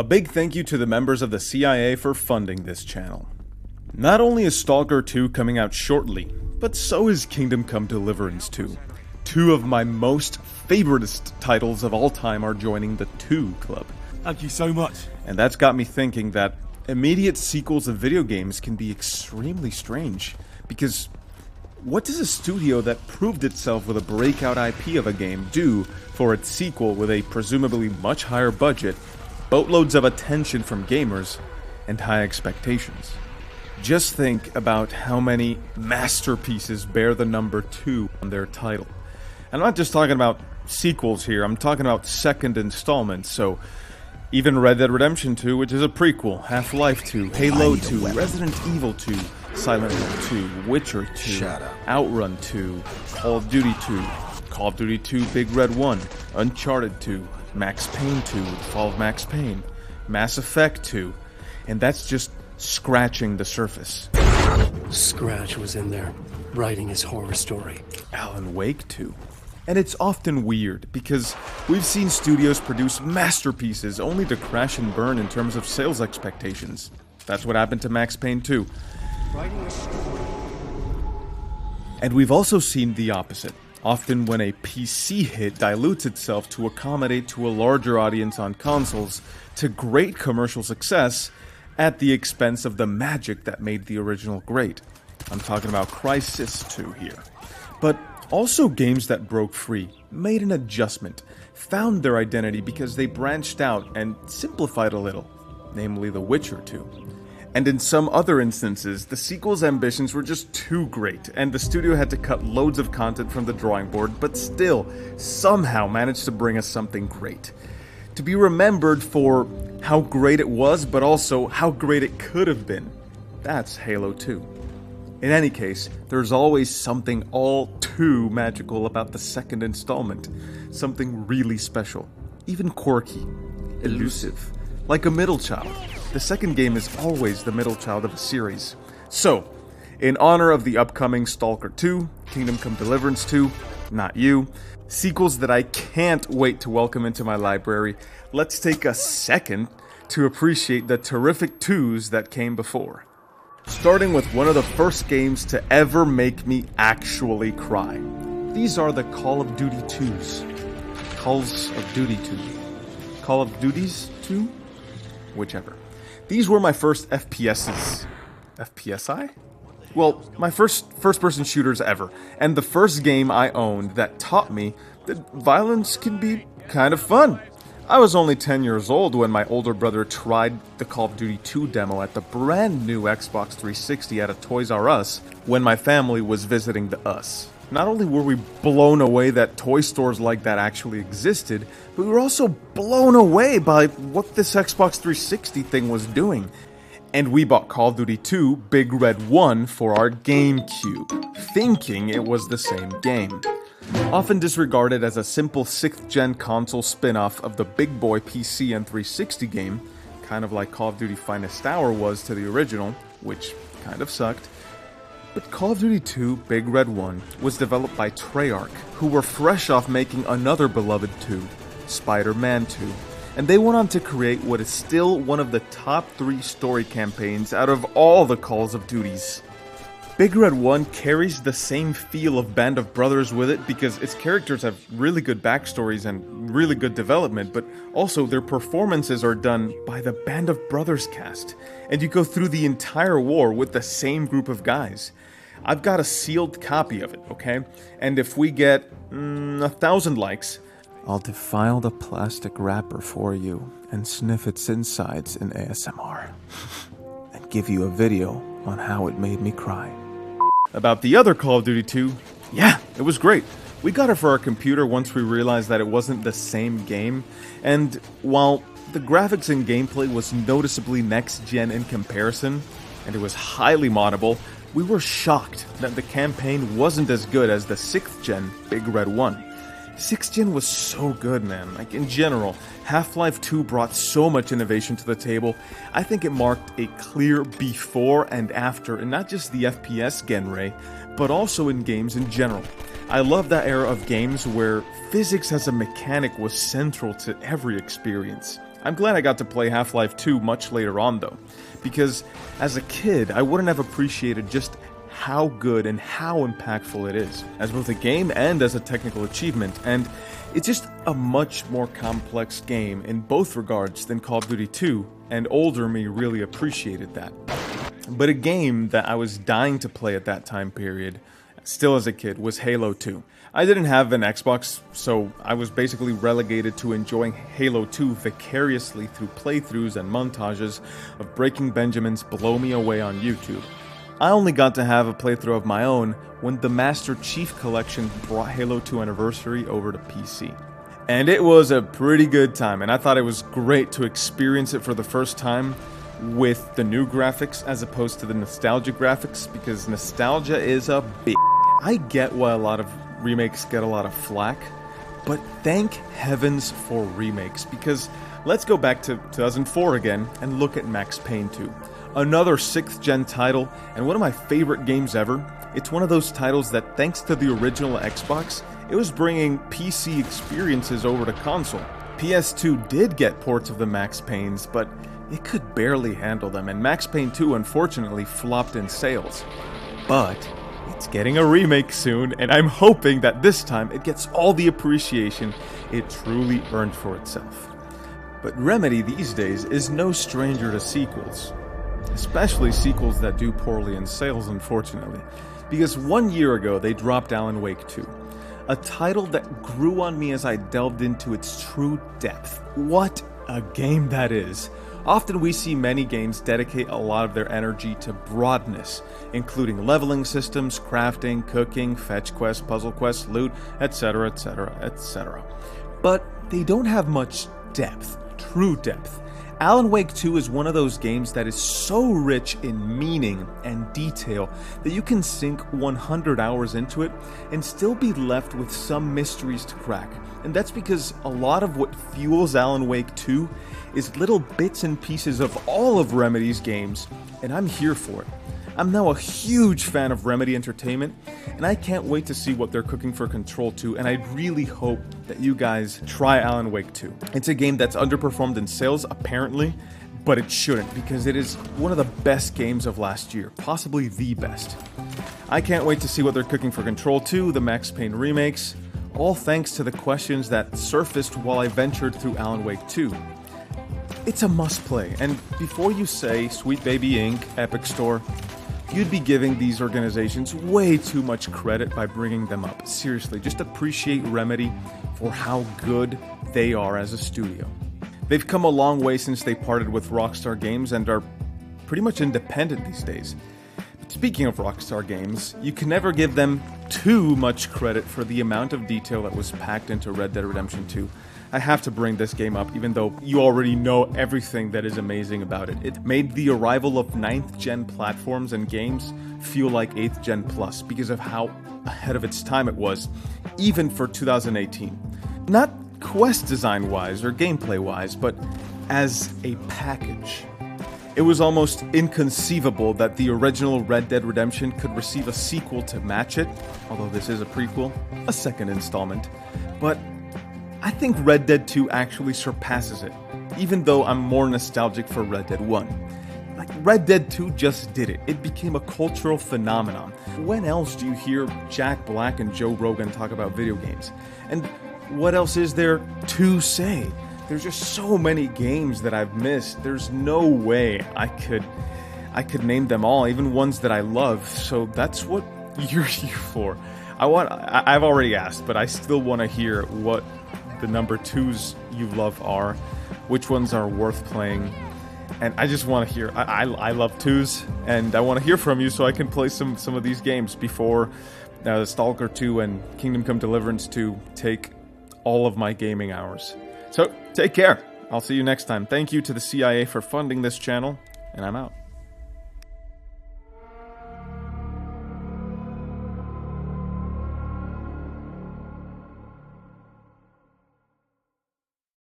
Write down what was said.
A big thank you to the members of the CIA for funding this channel. Not only is Stalker 2 coming out shortly, but so is Kingdom Come Deliverance 2. Two of my most favoritist titles of all time are joining the 2 club. Thank you so much. And that's got me thinking that immediate sequels of video games can be extremely strange, because what does a studio that proved itself with a breakout IP of a game do for its sequel with a presumably much higher budget, boatloads of attention from gamers, and high expectations? Just think about how many masterpieces bear the number 2 on their title. I'm not just talking about sequels here, I'm talking about second installments, so even Red Dead Redemption 2, which is a prequel, Half-Life 2, Halo 2, Resident Evil 2, Silent Hill 2, Witcher 2, Outrun 2, Call of Duty 2, Call of Duty 2 Big Red 1, Uncharted 2, Max Payne 2, Fall of Max Payne, Mass Effect 2, and that's just scratching the surface. Scratch was in there, writing his horror story. Alan Wake 2. And it's often weird, because we've seen studios produce masterpieces only to crash and burn in terms of sales expectations. That's what happened to Max Payne 2. And we've also seen the opposite. Often when a PC hit dilutes itself to accommodate to a larger audience on consoles to great commercial success at the expense of the magic that made the original great. I'm talking about Crysis 2 here. But also games that broke free, made an adjustment, found their identity because they branched out and simplified a little, namely The Witcher 2. And in some other instances, the sequel's ambitions were just too great, and the studio had to cut loads of content from the drawing board, but still, somehow managed to bring us something great. To be remembered for how great it was, but also how great it could have been. That's Halo 2. In any case, there's always something all too magical about the second installment. Something really special, even quirky, elusive, like a middle child. The second game is always the middle child of a series. So, in honor of the upcoming Stalker 2, Kingdom Come Deliverance 2, Not You, sequels that I can't wait to welcome into my library, let's take a second to appreciate the terrific 2s that came before. Starting with one of the first games to ever make me actually cry. These are the Call of Duty 2s. Calls of Duty 2. Call of Duties 2? Whichever. These were my first FPSs. FPSI? Well, my first-person shooters ever, and the first game I owned that taught me that violence can be kind of fun. I was only 10 years old when my older brother tried the Call of Duty 2 demo at the brand new Xbox 360 at a Toys R Us when my family was visiting the US. Not only were we blown away that toy stores like that actually existed, but we were also blown away by what this Xbox 360 thing was doing. And we bought Call of Duty 2 Big Red 1 for our GameCube, thinking it was the same game. Often disregarded as a simple 6th gen console spin-off of the big boy PC and 360 game, kind of like Call of Duty Finest Hour was to the original, which kind of sucked. But Call of Duty 2 Big Red 1 was developed by Treyarch, who were fresh off making another beloved 2, Spider-Man 2, and they went on to create what is still one of the top 3 story campaigns out of all the Calls of Duties. Big Red 1 carries the same feel of Band of Brothers with it because its characters have really good backstories and really good development, but also their performances are done by the Band of Brothers cast, and you go through the entire war with the same group of guys. I've got a sealed copy of it, okay? And if we get 1,000 likes, I'll defile the plastic wrapper for you and sniff its insides in ASMR. And give you a video on how it made me cry. About the other Call of Duty 2, yeah, it was great. We got it for our computer once we realized that it wasn't the same game, and while the graphics and gameplay was noticeably next-gen in comparison, and it was highly moddable, we were shocked that the campaign wasn't as good as the 6th gen Big Red 1. 6th gen was so good, man. Like, in general, Half-Life 2 brought so much innovation to the table. I think it marked a clear before and after in not just the FPS genre, but also in games in general. I love that era of games where physics as a mechanic was central to every experience. I'm glad I got to play Half-Life 2 much later on though, because as a kid, I wouldn't have appreciated just how good and how impactful it is, as both a game and as a technical achievement, and it's just a much more complex game in both regards than Call of Duty 2, and older me really appreciated that. But a game that I was dying to play at that time period, still as a kid, was Halo 2. I didn't have an Xbox, so I was basically relegated to enjoying Halo 2 vicariously through playthroughs and montages of Breaking Benjamin's Blow Me Away on YouTube. I only got to have a playthrough of my own when the Master Chief Collection brought Halo 2 Anniversary over to PC. And it was a pretty good time, and I thought it was great to experience it for the first time with the new graphics as opposed to the nostalgia graphics, because nostalgia is a big... I get why a lot of remakes get a lot of flack, but thank heavens for remakes, because let's go back to 2004 again and look at Max Payne 2. Another 6th gen title, and one of my favorite games ever. It's one of those titles that, thanks to the original Xbox, it was bringing PC experiences over to console. PS2 did get ports of the Max Paynes, but it could barely handle them, and Max Payne 2 unfortunately flopped in sales. But it's getting a remake soon, and I'm hoping that this time it gets all the appreciation it truly earned for itself. But Remedy these days is no stranger to sequels. Especially sequels that do poorly in sales, unfortunately. Because 1 year ago, they dropped Alan Wake 2. A title that grew on me as I delved into its true depth. What a game that is. Often we see many games dedicate a lot of their energy to broadness, including leveling systems, crafting, cooking, fetch quests, puzzle quests, loot, etc, etc, etc. But they don't have much depth, true depth. Alan Wake 2 is one of those games that is so rich in meaning and detail that you can sink 100 hours into it and still be left with some mysteries to crack. And that's because a lot of what fuels Alan Wake 2 is little bits and pieces of all of Remedy's games, and I'm here for it. I'm now a huge fan of Remedy Entertainment, and I can't wait to see what they're cooking for Control 2, and I really hope that you guys try Alan Wake 2. It's a game that's underperformed in sales, apparently, but it shouldn't, because it is one of the best games of last year, possibly the best. I can't wait to see what they're cooking for Control 2, the Max Payne remakes, all thanks to the questions that surfaced while I ventured through Alan Wake 2. It's a must-play, and before you say Sweet Baby Inc., Epic Store, you'd be giving these organizations way too much credit by bringing them up. Seriously, just appreciate Remedy for how good they are as a studio. They've come a long way since they parted with Rockstar Games and are pretty much independent these days. But speaking of Rockstar Games, you can never give them too much credit for the amount of detail that was packed into Red Dead Redemption 2. I have to bring this game up, even though you already know everything that is amazing about it. It made the arrival of 9th gen platforms and games feel like 8th gen plus because of how ahead of its time it was, even for 2018. Not quest design wise or gameplay wise, but as a package. It was almost inconceivable that the original Red Dead Redemption could receive a sequel to match it, although this is a prequel, a second installment. But I think Red Dead 2 actually surpasses it, even though I'm more nostalgic for Red Dead 1. Like, Red Dead 2 just did it. It became a cultural phenomenon. When else do you hear Jack Black and Joe Rogan talk about video games? And what else is there to say? There's just so many games that I've missed. There's no way I could name them all, even ones that I love. So that's what you're here for. I've already asked, but I still want to hear what the number 2s you love are, which ones are worth playing, and I just want to hear. I love 2s, and I want to hear from you so I can play some of these games before Stalker 2 and Kingdom Come Deliverance 2 take all of my gaming hours. So take care. I'll see you next time. Thank you to the CIA for funding this channel, and I'm out.